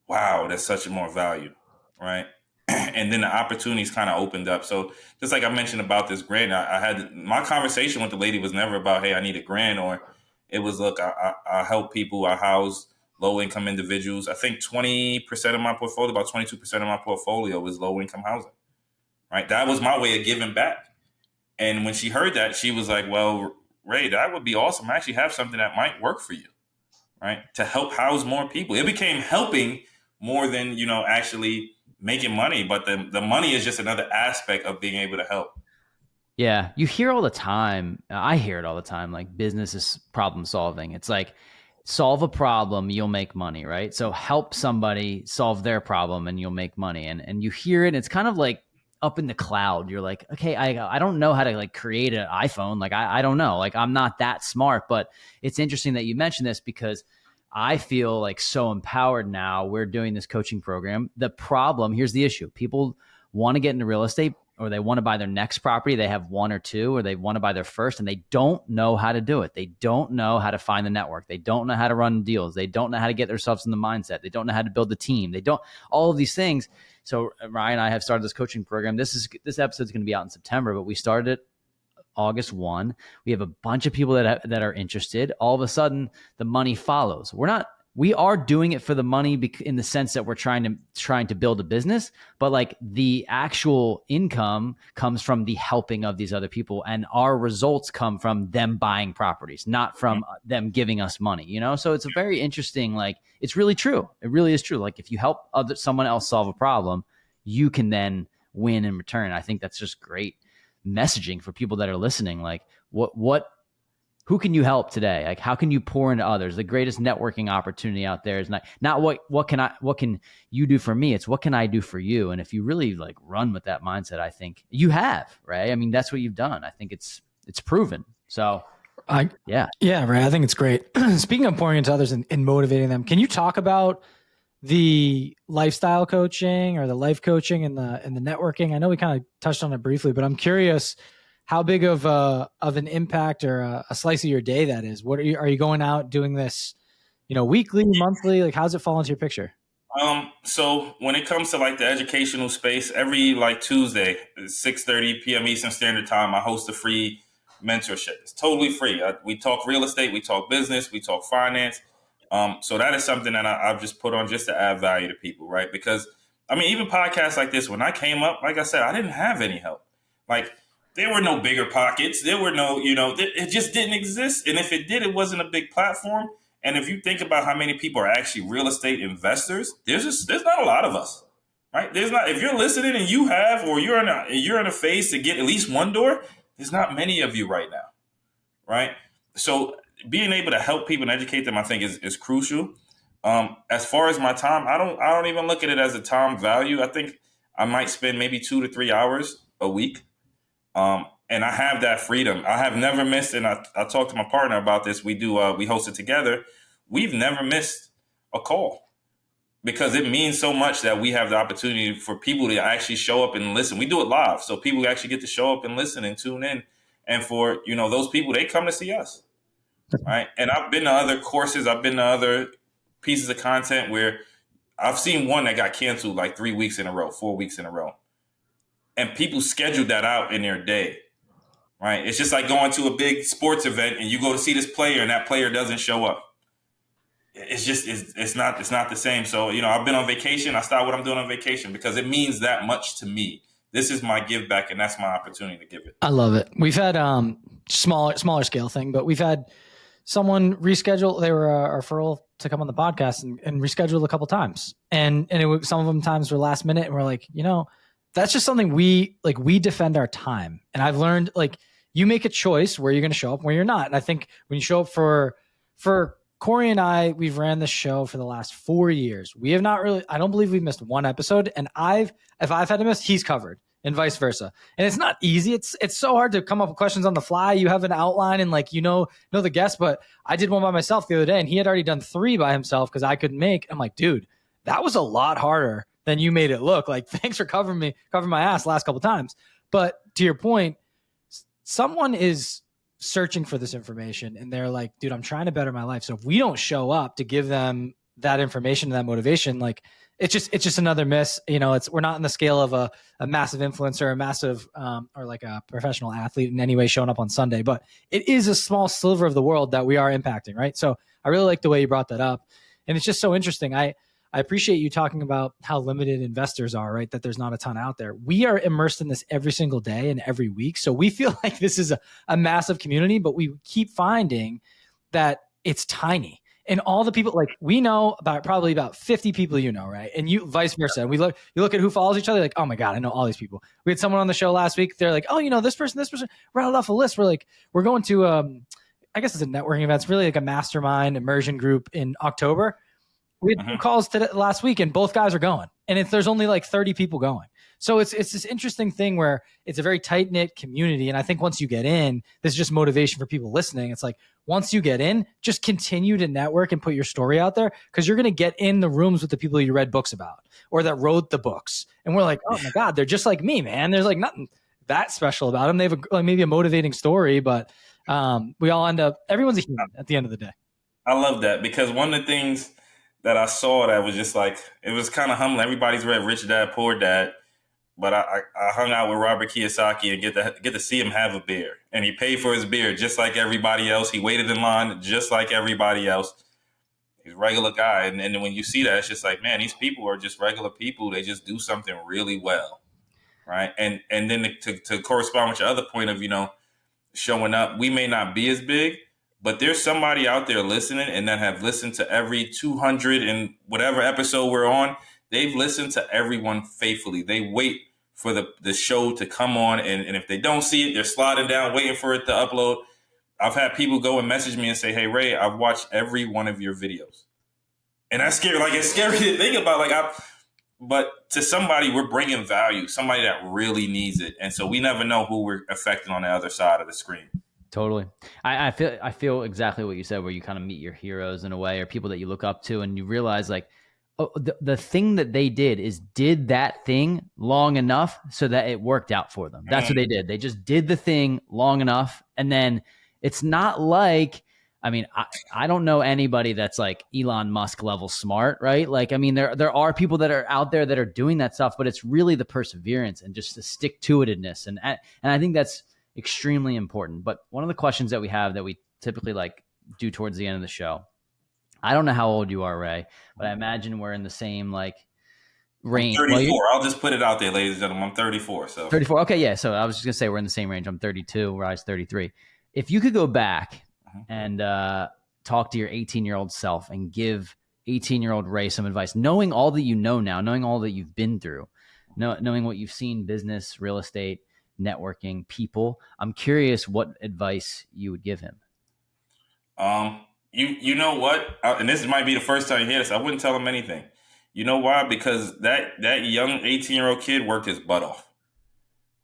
D: wow, that's such a more value, right? And then the opportunities kind of opened up. So just like I mentioned about this grant, I had my conversation with the lady was never about, hey, I need a grant, or it was, look, I help people, I house low-income individuals. I think 20% of my portfolio, about 22% of my portfolio is low-income housing, right? That was my way of giving back. And when she heard that, she was like, well, Ray, that would be awesome. I actually have something that might work for you, right? To help house more people. It became helping more than, actually making money. But the money is just another aspect of being able to help.
C: Yeah. You hear all the time. I hear it all the time. Like, business is problem solving. It's like, solve a problem, you'll make money, right? So help somebody solve their problem and you'll make money. And you hear it, and it's kind of like up in the cloud. You're like, okay, I don't know how to like create an iPhone. Like, I don't know. Like, I'm not that smart. But it's interesting that you mentioned this, because I feel like so empowered now. We're doing this coaching program. The problem, here's the issue. People want to get into real estate, or they want to buy their next property. They have one or two, or they want to buy their first, and they don't know how to do it. They don't know how to find the network. They don't know how to run deals. They don't know how to get themselves in the mindset. They don't know how to build the team. They don't, all of these things. So Ryan and I have started this coaching program. This episode is going to be out in September, but we started it August 1. We have a bunch of people that are interested. All of a sudden, the money follows. We are doing it for the money in the sense that we're trying to build a business, but like the actual income comes from the helping of these other people, and our results come from them buying properties, not from them giving us money, So it's a very interesting, like, it's really true. It really is true. Like, if you help someone else solve a problem, you can then win in return. I think that's just great messaging for people that are listening. Like, who can you help today? Like, how can you pour into others? The greatest networking opportunity out there is not what can you do for me? It's what can I do for you? And if you really like run with that mindset, I think you have, right? I mean, that's what you've done. I think it's proven. So yeah,
B: right. I think it's great. Speaking of pouring into others and motivating them, can you talk about the lifestyle coaching or the life coaching and the networking? I know we kind of touched on it briefly, but I'm curious how big of an impact or a slice of your day that is. What are you going out doing this, weekly, monthly? Like, how does it fall into your picture?
D: So when it comes to like the educational space, every like Tuesday, 6:30 p.m. Eastern Standard Time, I host a free mentorship. It's totally free. We talk real estate, we talk business, we talk finance. So that is something that I've just put on just to add value to people, right? Because I mean, even podcasts like this, when I came up, like I said, I didn't have any help. Like, there were no bigger pockets. There were no, it just didn't exist. And if it did, it wasn't a big platform. And if you think about how many people are actually real estate investors, there's not a lot of us, right? There's not. If you're listening and you have, or you're in a phase to get at least one door, there's not many of you right now, right? So being able to help people and educate them, I think is crucial. As far as my time, I don't even look at it as a time value. I think I might spend maybe 2 to 3 hours a week. And I have that freedom. I have never missed, and I talked to my partner about this. We host it together. We've never missed a call, because it means so much that we have the opportunity for people to actually show up and listen. We do it live, so people actually get to show up and listen and tune in. And for, those people, they come to see us, right? And I've been to other courses. I've been to other pieces of content where I've seen one that got canceled like 3 weeks in a row, 4 weeks in a row. And people schedule that out in their day, right? It's just like going to a big sports event and you go to see this player and that player doesn't show up. it's not the same. So, I've been on vacation. I start what I'm doing on vacation because it means that much to me. This is my give back, and that's my opportunity to give it.
B: I love it. We've had smaller scale thing, but we've had someone reschedule. They were a referral to come on the podcast and rescheduled a couple times. And some of them times were last minute, and we're like, that's just something we defend our time. And I've learned, you make a choice where you're going to show up, where you're not. And I think when you show up for Corey and I, we've ran this show for the last 4 years. We have not really, I don't believe we've missed one episode. And if I've had to miss, he's covered, and vice versa. And it's not easy. It's so hard to come up with questions on the fly. You have an outline and know the guest, but I did one by myself the other day and he had already done 3 by himself because I couldn't make. I'm like, dude, that was a lot harder than you made it look. Thanks for covering my ass last couple times. But to your point, someone is searching for this information and they're like, dude, I'm trying to better my life. So if we don't show up to give them that information, that motivation, it's just another miss. We're not in the scale of a massive influencer, a massive, or like a professional athlete in any way showing up on Sunday, but it is a small sliver of the world that we are impacting. Right. So I really like the way you brought that up, and it's just so interesting. I appreciate you talking about how limited investors are, right? That there's not a ton out there. We are immersed in this every single day and every week. So we feel like this is a massive community, but we keep finding that it's tiny. And all the people, we know probably about 50 people, right? And you vice versa. And you look at who follows each other, oh my God, I know all these people. We had someone on the show last week. They're like, oh, this person, rattled off a list. We're going to, I guess it's a networking event. It's really like a mastermind immersion group in October. We had 2 calls last week and both guys are going. And there's only 30 people going. So it's this interesting thing where it's a very tight knit community. And I think once you get in, this is just motivation for people listening. It's once you get in, just continue to network and put your story out there, because you're going to get in the rooms with the people you read books about or that wrote the books. And we're like, oh my God, they're just like me, man. There's nothing that special about them. They have maybe a motivating story, but we all end up, everyone's a human at the end of the day.
D: I love that, because one of the things that I saw that was just it was kind of humbling. Everybody's read Rich Dad, Poor Dad, but I hung out with Robert Kiyosaki and get to see him have a beer. And he paid for his beer just like everybody else. He waited in line just like everybody else. He's a regular guy. And then when you see that, it's just man, these people are just regular people. They just do something really well, right? And then to correspond with your other point of, showing up, we may not be as big, but there's somebody out there listening and that have listened to every 200 and whatever episode we're on. They've listened to everyone faithfully. They wait for the show to come on. And if they don't see it, they're sliding down, waiting for it to upload. I've had people go and message me and say, hey, Ray, I've watched every one of your videos. And that's scary. It's scary to think about. But to somebody, we're bringing value, somebody that really needs it. And so we never know who we're affecting on the other side of the screen.
C: Totally. I feel exactly what you said, where you kind of meet your heroes in a way, or people that you look up to, and you realize the thing that they did that thing long enough so that it worked out for them. That's what they did. They just did the thing long enough. And then it's not I don't know anybody that's Elon Musk level smart, right? There are people that are out there that are doing that stuff, but it's really the perseverance and just the stick-to-itiveness. And I think that's extremely important. But one of the questions that we have that we typically do towards the end of the show, I don't know how old you are, Ray, but I imagine we're in the same range.
D: I'm 34. I'll just put it out there, ladies and gentlemen. I'm 34. So
C: 34. Okay, yeah. So I was just gonna say we're in the same range. I'm 32. Rye's 33. If you could go back and talk to your 18-year-old self and give 18-year-old Ray some advice, knowing all that you know now, knowing all that you've been through, knowing what you've seen, business, real estate, networking, people, I'm curious what advice you would give him.
D: You know what? And this might be the first time you hear this. I wouldn't tell him anything. You know why? Because that young 18-year-old kid worked his butt off,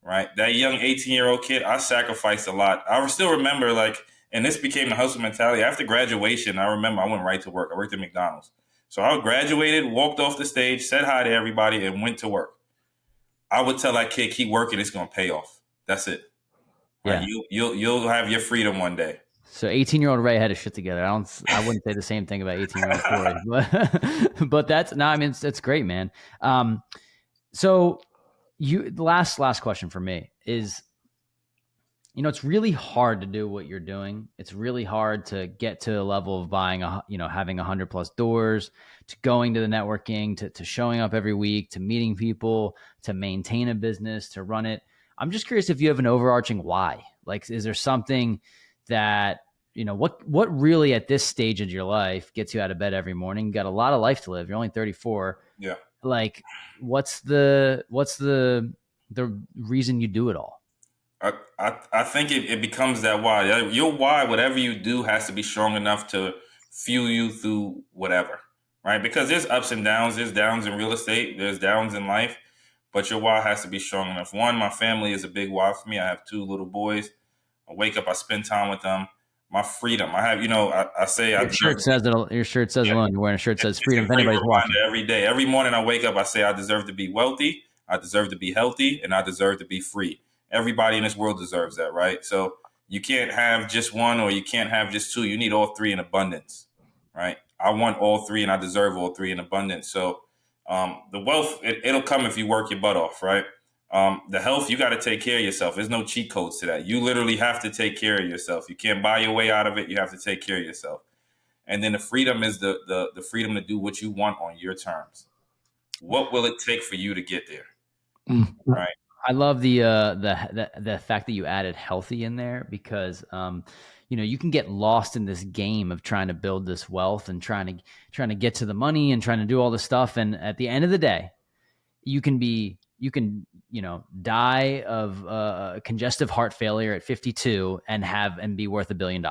D: right? That young 18-year-old kid, I sacrificed a lot. I still remember and this became the hustle mentality. After graduation, I remember I went right to work. I worked at McDonald's. So I graduated, walked off the stage, said hi to everybody, and went to work. I would tell that kid, keep working. It's going to pay off. That's it. Right? Yeah. You'll have your freedom one day.
C: So 18-year-old Ray had his shit together. I wouldn't say the same thing about 18-year-old Corey, but it's great, man. So the last question for me is, you know, it's really hard to do what you're doing. It's really hard to get to a level of buying having 100+ doors, to going to the networking, to showing up every week, to meeting people, to maintain a business, to run it. I'm just curious if you have an overarching why. Like, is there something that, you know, what really at this stage of your life gets you out of bed every morning? You got a lot of life to live. You're only 34.
D: Yeah.
C: Like, what's the reason you do it all?
D: I think it becomes that why. Your why, whatever you do, has to be strong enough to fuel you through whatever, right? Because there's ups and downs. There's downs in real estate. There's downs in life. But your why has to be strong enough. One, my family is a big why for me. I have 2 little boys. I wake up, I spend time with them. My freedom. I have, I say
C: your shirt says it. Your shirt says alone. You're wearing a shirt that says freedom. If anybody's watching,
D: every day, every morning I wake up, I say I deserve to be wealthy, I deserve to be healthy, and I deserve to be free. Everybody in this world deserves that, right? So you can't have just one, or you can't have just 2. You need all 3 in abundance, right? I want all 3, and I deserve all 3 in abundance. So the wealth, it'll come if you work your butt off, right? The health, you got to take care of yourself. There's no cheat codes to that. You literally have to take care of yourself. You can't buy your way out of it. You have to take care of yourself. And then the freedom is the freedom to do what you want on your terms. What will it take for you to get there? Right.
C: I love the fact that you added healthy in there, because you can get lost in this game of trying to build this wealth and trying to get to the money and trying to do all this stuff, and at the end of the day, you can die of congestive heart failure at 52 and be worth $1 billion,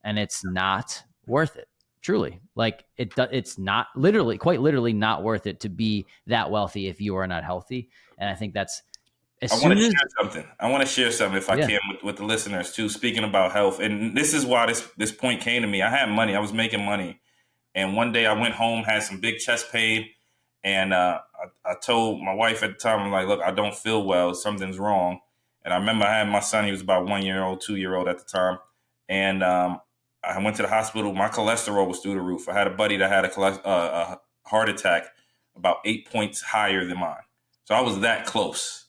C: and it's not worth it. Truly, like it's not quite literally not worth it to be that wealthy if you are not healthy. And I think that's
D: I want to share something if I can with the listeners too, speaking about health. And this is why this point came to me. I had money. I was making money. And one day I went home, had some big chest pain. And I told my wife at the time, I'm like, look, I don't feel well. Something's wrong. And I remember I had my son. He was about 1 year old, 2 year old at the time. And I went to the hospital. My cholesterol was through the roof. I had a buddy that had a heart attack about 8 points higher than mine. So I was that close.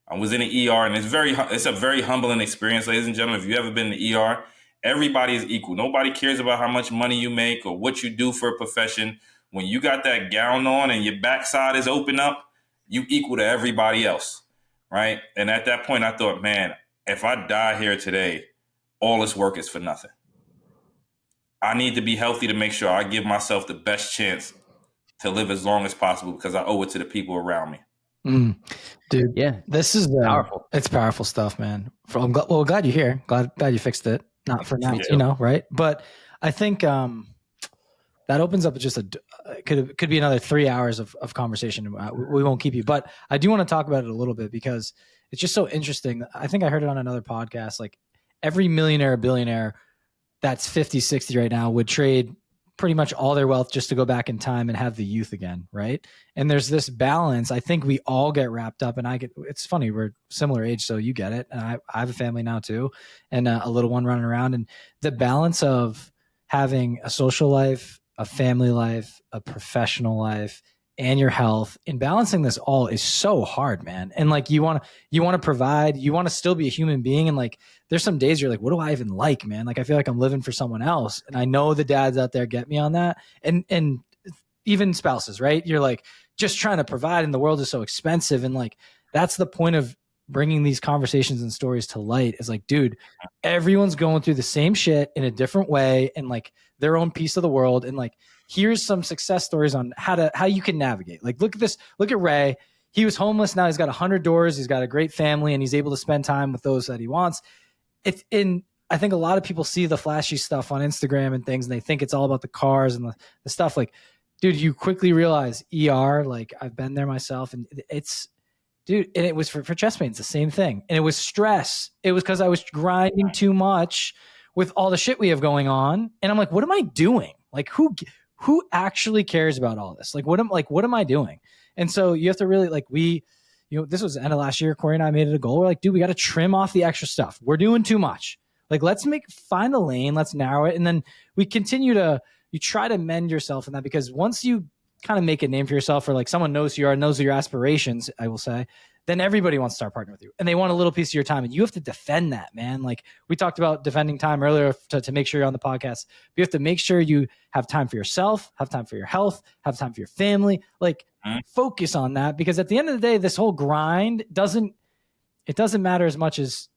D: I was in the ER, and it's a very humbling experience, ladies and gentlemen. If you've ever been in the ER, everybody is equal. Nobody cares about how much money you make or what you do for a profession. When you got that gown on and your backside is open up, you equal to everybody else, right? And at that point, I thought, man, if I die here today, all this work is for nothing. I need to be healthy to make sure I give myself the best chance to live as long as possible, because I owe it to the people around me.
B: Dude,
C: yeah,
B: this is
C: powerful.
B: It's powerful stuff, man. Glad you're here. Glad you fixed it. Not for now, right? But I think that opens up just could be another 3 hours of conversation. We won't keep you, but I do want to talk about it a little bit because it's just so interesting. I think I heard it on another podcast. Like every millionaire or billionaire that's 50, 60 right now would trade pretty much all their wealth just to go back in time and have the youth again, right? And there's this balance. I think we all get wrapped up, and it's funny, we're similar age, so you get it. And I have a family now too, and a little one running around, and the balance of having a social life, a family life, a professional life, and your health, and balancing this all is so hard, man. And like you want to provide, you want to still be a human being, and like there's some days you're like, what do I even like, man? Like I feel like I'm living for someone else, and I know the dads out there get me on that, and even spouses, right? You're like just trying to provide, and the world is so expensive, and like that's the point of bringing these conversations and stories to light. Is like, dude, everyone's going through the same shit in a different way, and like their own piece of the world, and like here's some success stories on how you can navigate. Like, look at this. Look at Ray. He was homeless. Now he's got 100 doors. He's got a great family, and he's able to spend time with those that he wants. I think a lot of people see the flashy stuff on Instagram and things, and they think it's all about the cars and the stuff. Like, dude, you quickly realize ER, like I've been there myself, and and it was for chest pain. It's the same thing. And it was stress. It was because I was grinding too much with all the shit we have going on. And I'm like, what am I doing? Like, who actually cares about all this? Like, what am I doing? And so you have to really this was the end of last year. Corey and I made it a goal. We're like, dude, we got to trim off the extra stuff. We're doing too much. Like, let's find a lane, let's narrow it. And then we continue you try to mend yourself in that, because once you kind of make a name for yourself, or like someone knows who you are, knows your aspirations, I will say, then everybody wants to start partnering with you, and they want a little piece of your time, and you have to defend that, man. Like we talked about defending time earlier to make sure you're on the podcast. But you have to make sure you have time for yourself, have time for your health, have time for your family, like focus on that, because at the end of the day, this whole grind doesn't matter as much as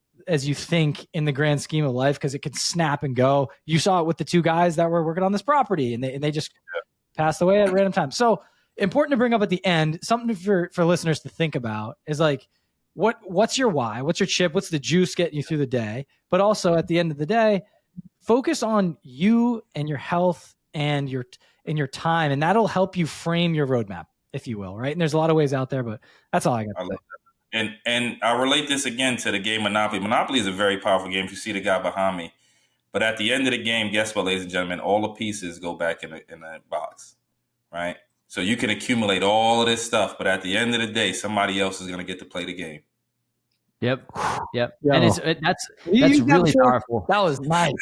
B: you think in the grand scheme of life, because it can snap and go. You saw it with the two guys that were working on this property, and they just passed away at random times. So important to bring up at the end, something for listeners to think about is like, what's your why? What's your chip? What's the juice getting you through the day? But also at the end of the day, focus on you and your health and your time, and that'll help you frame your roadmap, if you will, right? And there's a lot of ways out there, but that's all I got to say.
D: And I'll relate this again to the game Monopoly. Monopoly is a very powerful game if you see the guy behind me. But at the end of the game, guess what, ladies and gentlemen? All the pieces go back in the box, right? So you can accumulate all of this stuff, but at the end of the day, somebody else is going to get to play the game.
C: Yep.
B: Yo.
C: And that's really powerful.
B: That was nice.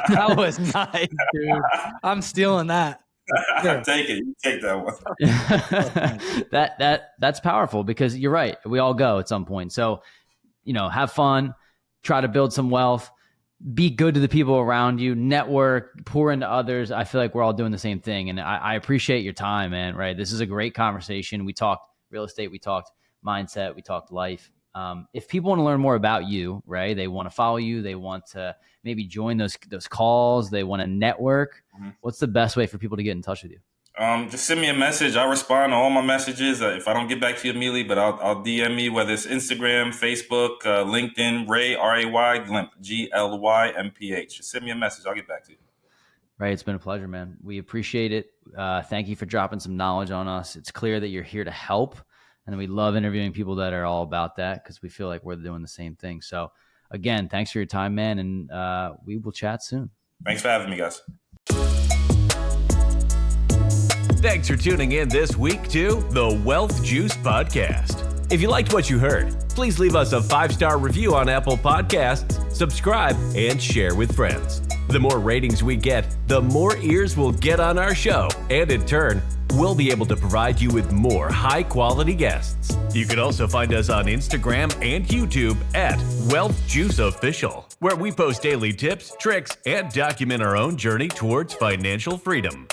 B: That was nice, dude. I'm stealing that.
D: Sure. Take it. You take that one.
C: That's powerful, because you're right. We all go at some point. So, have fun, try to build some wealth, be good to the people around you, network, pour into others. I feel like we're all doing the same thing. And I appreciate your time, man. Right. This is a great conversation. We talked real estate. We talked mindset. We talked life. If people want to learn more about you, right, they want to follow you, they want to maybe join those calls, they want to network. What's the best way for people to get in touch with you?
D: Just send me a message. I'll respond to all my messages. If I don't get back to you immediately, but I'll DM me, whether it's Instagram, Facebook, LinkedIn, Ray, R-A-Y, Glymph, G-L-Y-M-P-H. Just send me a message. I'll get back to you.
C: Ray, it's been a pleasure, man. We appreciate it. Thank you for dropping some knowledge on us. It's clear that you're here to help. And we love interviewing people that are all about that, because we feel like we're doing the same thing. So again, thanks for your time, man. And we will chat soon.
D: Thanks for having me, guys.
A: Thanks for tuning in this week to the Wealth Juice Podcast. If you liked what you heard, please leave us a 5-star review on Apple Podcasts, subscribe, and share with friends. The more ratings we get, the more ears we'll get on our show, and in turn, we'll be able to provide you with more high-quality guests. You can also find us on Instagram and YouTube at Wealth Juice Official, where we post daily tips, tricks, and document our own journey towards financial freedom.